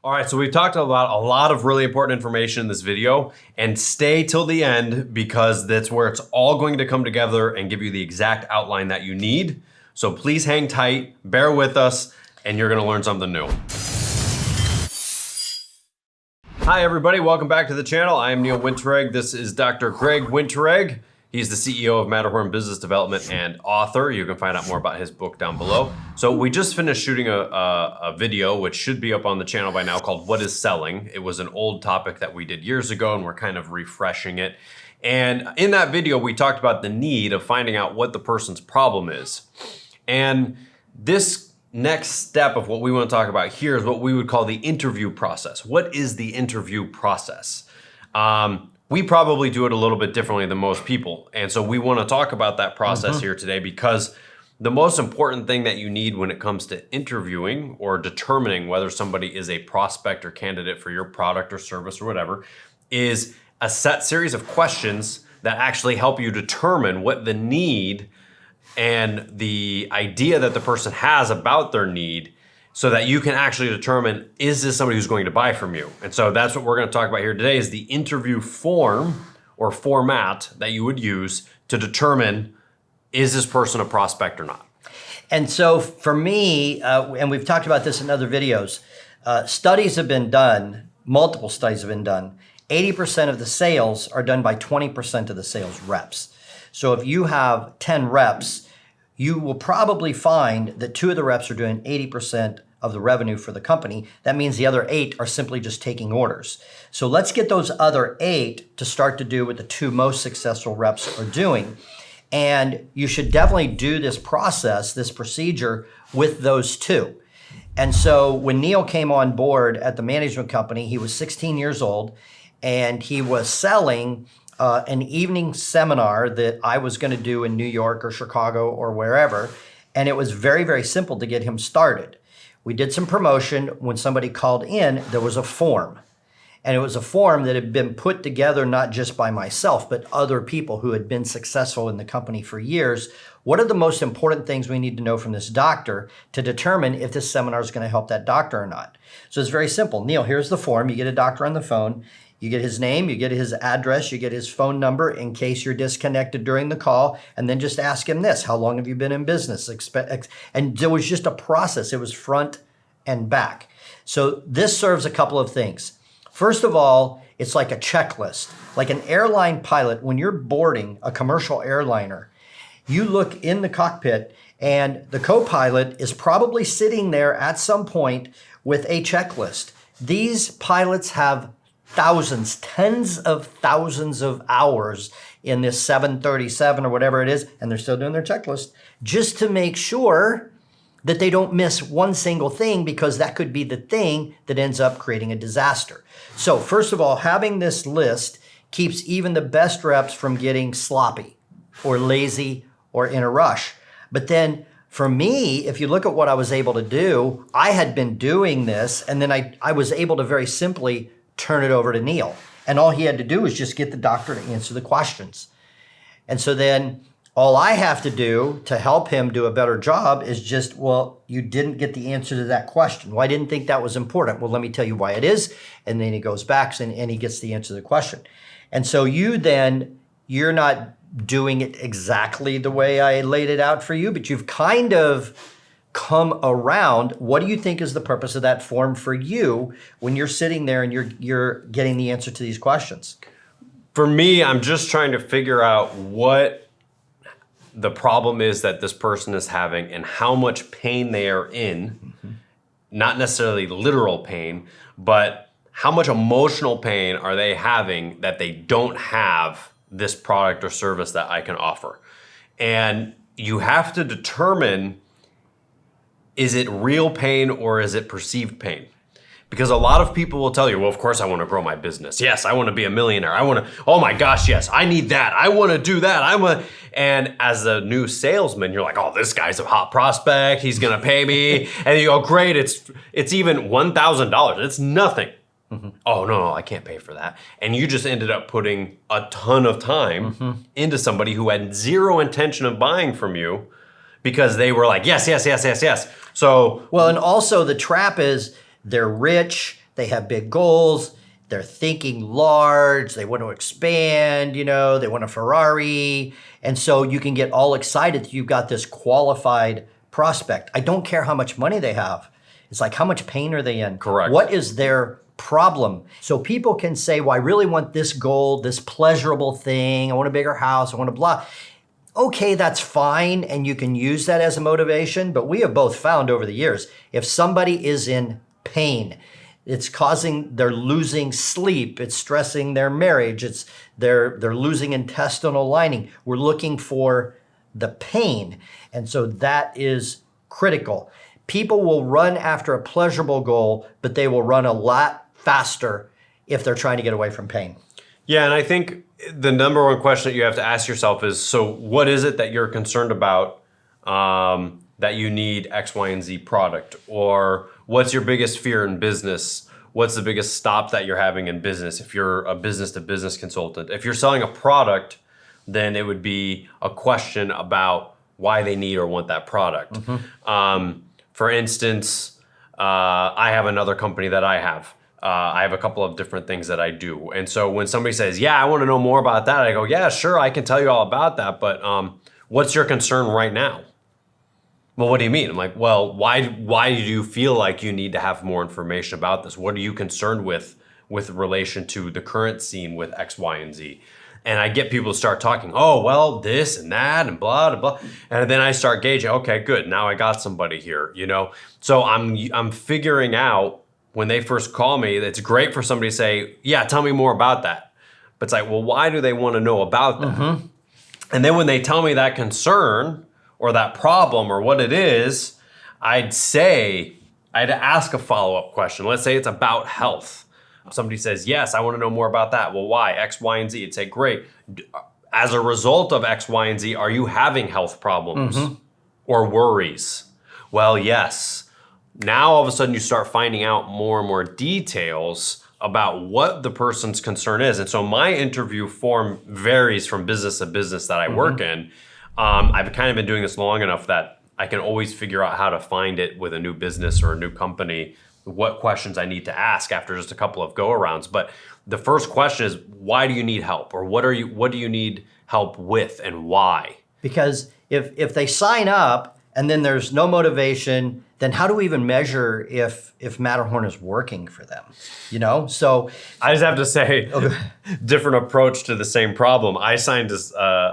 All right, so we've talked about a lot of really important information in this video, and stay till the end because that's where it's all going to come together and give you the exact outline that you need. So please hang tight, bear with us, and you're gonna learn something new. Hi everybody, welcome back to the channel. I am Neil Winterregg. This is Dr. Greg Winterregg. He's the CEO of Matterhorn Business Development and author. You can find out more about his book down below. So we just finished shooting a video, which should be up on the channel by now, called What is Selling? It was an old topic that we did years ago and we're kind of refreshing it. And in that video, we talked about the need of finding out what the person's problem is. And this next step of what we want to talk about here is what we would call the interview process. What is the interview process? We probably do it a little bit differently than most people. And so we want to talk about that process here today, because the most important thing that you need when it comes to interviewing or determining whether somebody is a prospect or candidate for your product or service or whatever is a set series of questions that actually help you determine what the need and the idea that the person has about their need, so that you can actually determine, is this somebody who's going to buy from you? And so that's what we're going to talk about here today, is the interview form or format that you would use to determine, is this person a prospect or not? And so for me, and we've talked about this in other videos, studies have been done, multiple studies have been done. 80% of the sales are done by 20% of the sales reps. So if you have 10 reps, you will probably find that 2 of the reps are doing 80% of the revenue for the company. That means the other 8 are simply just taking orders. So let's get those other 8 to start to do what the 2 most successful reps are doing. And you should definitely do this process, this procedure with those 2. And so when Neil came on board at the management company, he was 16 years old and he was selling an evening seminar that I was going to do in New York or Chicago or wherever. And it was very, very simple to get him started. We did some promotion. When somebody called in, there was a form. And it was a form that had been put together not just by myself, but other people who had been successful in the company for years. What are the most important things we need to know from this doctor to determine if this seminar is going to help that doctor or not? So it's very simple. Neil, here's the form. You get a doctor on the phone. You get his name, you get his address, you get his phone number in case you're disconnected during the call, and then just ask him this: how long have you been in business? And there was just a process. It was front and back. So this serves a couple of things. First of all, it's like a checklist. Like an airline pilot, when you're boarding a commercial airliner, you look in the cockpit and the co-pilot is probably sitting there at some point with a checklist. These pilots have thousands, tens of thousands of hours in this 737 or whatever it is, and they're still doing their checklist just to make sure that they don't miss one single thing, because that could be the thing that ends up creating a disaster. So first of all, having this list keeps even the best reps from getting sloppy or lazy or in a rush. But then for me, if you look at what I was able to do, I had been doing this, and then I was able to very simply turn it over to Neil. And all he had to do was just get the doctor to answer the questions. And so then all I have to do to help him do a better job is just, well, you didn't get the answer to that question. Well, I didn't think that was important. Well, let me tell you why it is. And then he goes back and he gets the answer to the question. And so you're not doing it exactly the way I laid it out for you, but you've kind of come around. What do you think is the purpose of that form for you when you're sitting there and you're getting the answer to these questions? For me, I'm just trying to figure out what the problem is that this person is having and how much pain they are in. Not necessarily literal pain, but how much emotional pain are they having that they don't have this product or service that I can offer. And you have to determine, is it real pain or is it perceived pain? Because a lot of people will tell you, well, of course I want to grow my business. Yes, I want to be a millionaire. I want to, oh my gosh, yes, I need that. I want to do that. And as a new salesman, you're like, oh, this guy's a hot prospect. He's going to pay me. And you go, great, it's even $1,000. It's nothing. Oh, no, I can't pay for that. And you just ended up putting a ton of time into somebody who had zero intention of buying from you because they were like, yes, yes, yes, yes, yes. So, well, and also the trap is they're rich, They have big goals. They're thinking large. They want to expand, they want a Ferrari. And so you can get all excited that you've got this qualified prospect. I don't care how much money they have. It's like, how much pain are they in? Correct. What is their problem? So people can say, well, I really want this goal, this pleasurable thing. I want a bigger house. I want a blah. Okay, that's fine. And you can use that as a motivation. But we have both found over the years, if somebody is in pain, they're losing sleep. It's stressing their marriage. They're losing intestinal lining. We're looking for the pain. And so that is critical. People will run after a pleasurable goal, but they will run a lot faster if they're trying to get away from pain. Yeah, and I think the number one question that you have to ask yourself is, so what is it that you're concerned about that you need X, Y, and Z product? Or what's your biggest fear in business? What's the biggest stop that you're having in business if you're a business-to-business consultant? If you're selling a product, then it would be a question about why they need or want that product. For instance, I have another company that I have. I have a couple of different things that I do. And so when somebody says, yeah, I want to know more about that, I go, yeah, sure, I can tell you all about that. But what's your concern right now? Well, what do you mean? I'm like, well, why do you feel like you need to have more information about this? What are you concerned with relation to the current scene with X, Y, and Z? And I get people to start talking, oh, well, this and that and blah, blah, blah. And then I start gauging, okay, good. Now I got somebody here, So I'm figuring out when they first call me, it's great for somebody to say, yeah, tell me more about that. But it's like, well, why do they want to know about that? And then when they tell me that concern or that problem or what it is, I'd ask a follow-up question. Let's say it's about health. Somebody says, yes, I want to know more about that. Well, why? X, Y, and Z. It'd say, great. As a result of X, Y, and Z, are you having health problems or worries? Well, yes. Now, all of a sudden, you start finding out more and more details about what the person's concern is. And so my interview form varies from business to business that I work in. I've kind of been doing this long enough that I can always figure out how to find it with a new business or a new company, what questions I need to ask after just a couple of go-arounds. But the first question is, why do you need help? Or what do you need help with and why? Because If they sign up and then there's no motivation, then how do we even measure if Matterhorn is working for them? So I just have to say, different approach to the same problem. I signed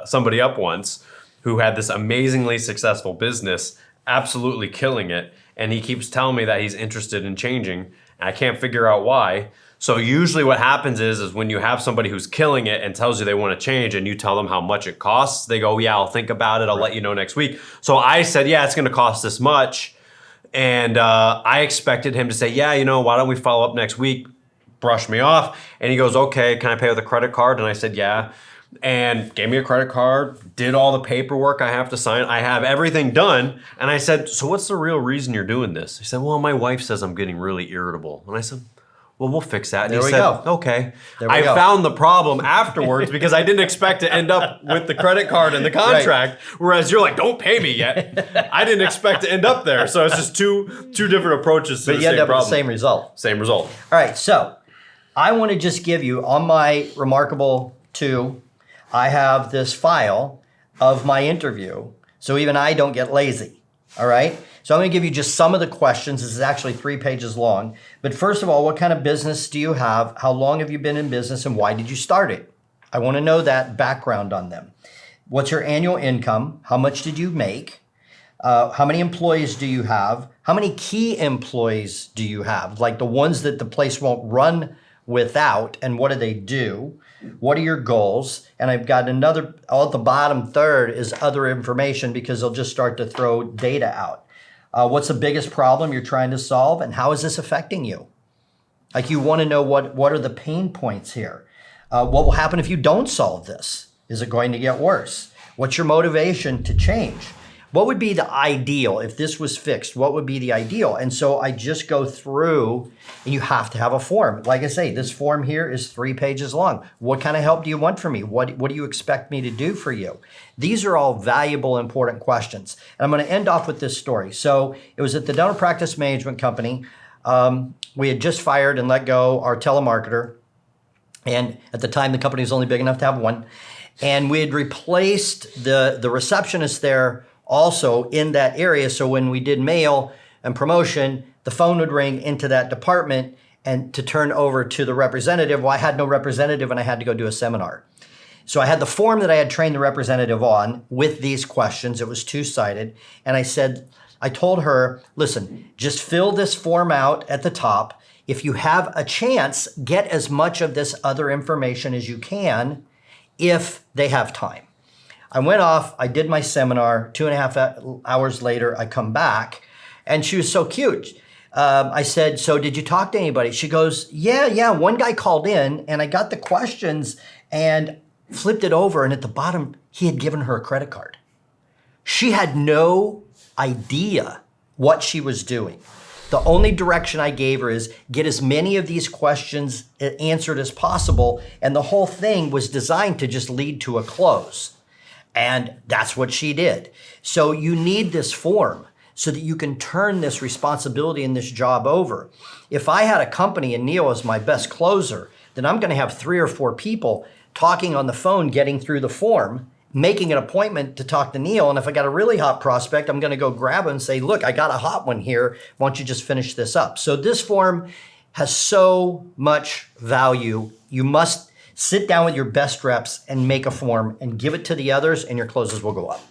somebody up once who had this amazingly successful business, absolutely killing it. And he keeps telling me that he's interested in changing, and I can't figure out why. So usually what happens is when you have somebody who's killing it and tells you they want to change and you tell them how much it costs, they go, yeah, I'll think about it. I'll let you know next week. So I said, yeah, it's going to cost this much. And I expected him to say, yeah, why don't we follow up next week? Brush me off. And he goes, okay, can I pay with a credit card? And I said, yeah. And gave me a credit card, did all the paperwork I have to sign. I have everything done. And I said, so what's the real reason you're doing this? He said, well, my wife says I'm getting really irritable. And I said, well, we'll fix that. And there he we said, go. okay. I found the problem afterwards because I didn't expect to end up with the credit card and the contract. Right. Whereas you're like, don't pay me yet. I didn't expect to end up there. So it's just two different approaches to the same problem. But you end up with the same result. Same result. All right. So I want to just give you on my Remarkable 2, I have this file of my interview, so even I don't get lazy, all right? So I'm going to give you just some of the questions. This is actually 3 pages long. But first of all, what kind of business do you have? How long have you been in business, and why did you start it? I want to know that background on them. What's your annual income? How much did you make? How many employees do you have? How many key employees do you have? Like the ones that the place won't run without, and what do they do? What are your goals? And I've got another, all at the bottom third is other information because they'll just start to throw data out. What's the biggest problem you're trying to solve, and how is this affecting you? Like you want to know what are the pain points here? What will happen if you don't solve this? Is it going to get worse? What's your motivation to change? What would be the ideal if this was fixed? What would be the ideal? And so I just go through, and you have to have a form. Like I say, this form here is 3 pages long. What kind of help do you want from me? What do you expect me to do for you? These are all valuable, important questions. And I'm going to end off with this story. So it was at the dental practice management company. We had just fired and let go our telemarketer. And at the time, the company was only big enough to have one. And we had replaced the receptionist there also in that area. So when we did mail and promotion, the phone would ring into that department and to turn over to the representative. Well, I had no representative and I had to go do a seminar. So I had the form that I had trained the representative on with these questions. It was two-sided. And I told her, listen, just fill this form out at the top. If you have a chance, get as much of this other information as you can if they have time. I went off, I did my seminar, 2.5 hours later, I come back, and she was so cute. I said, so did you talk to anybody? She goes, yeah, one guy called in, and I got the questions and flipped it over, and at the bottom, he had given her a credit card. She had no idea what she was doing. The only direction I gave her is get as many of these questions answered as possible, and the whole thing was designed to just lead to a close. And that's what she did. So you need this form so that you can turn this responsibility and this job over. If I had a company and Neil was my best closer, then I'm going to have 3 or 4 people talking on the phone, getting through the form, making an appointment to talk to Neil. And if I got a really hot prospect, I'm going to go grab him and say, look, I got a hot one here. Why don't you just finish this up? So this form has so much value. You must sit down with your best reps and make a form and give it to the others, and your closes will go up.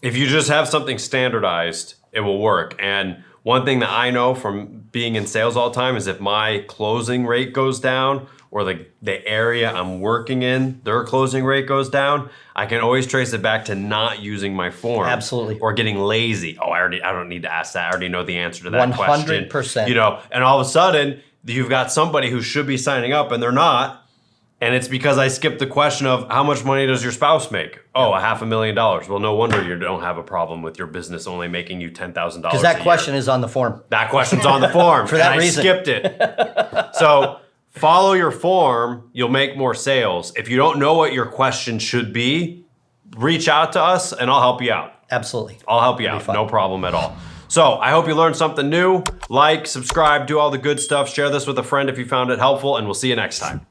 If you just have something standardized, it will work. And one thing that I know from being in sales all the time is if my closing rate goes down, or the area I'm working in, their closing rate goes down, I can always trace it back to not using my form. Absolutely. Or getting lazy. Oh, I don't need to ask that. I already know the answer to that 100%. question. You know, and all of a sudden, you've got somebody who should be signing up and they're not. And it's because I skipped the question of how much money does your spouse make? Oh, $500,000. Well, no wonder you don't have a problem with your business only making you $10,000. Because that question is on the form. That question's on the form. For that and reason. I skipped it. So follow your form, you'll make more sales. If you don't know what your question should be, reach out to us and I'll help you out. Absolutely. I'll help you out, no problem at all. So I hope you learned something new. Like, subscribe, do all the good stuff. Share this with a friend if you found it helpful, and we'll see you next time.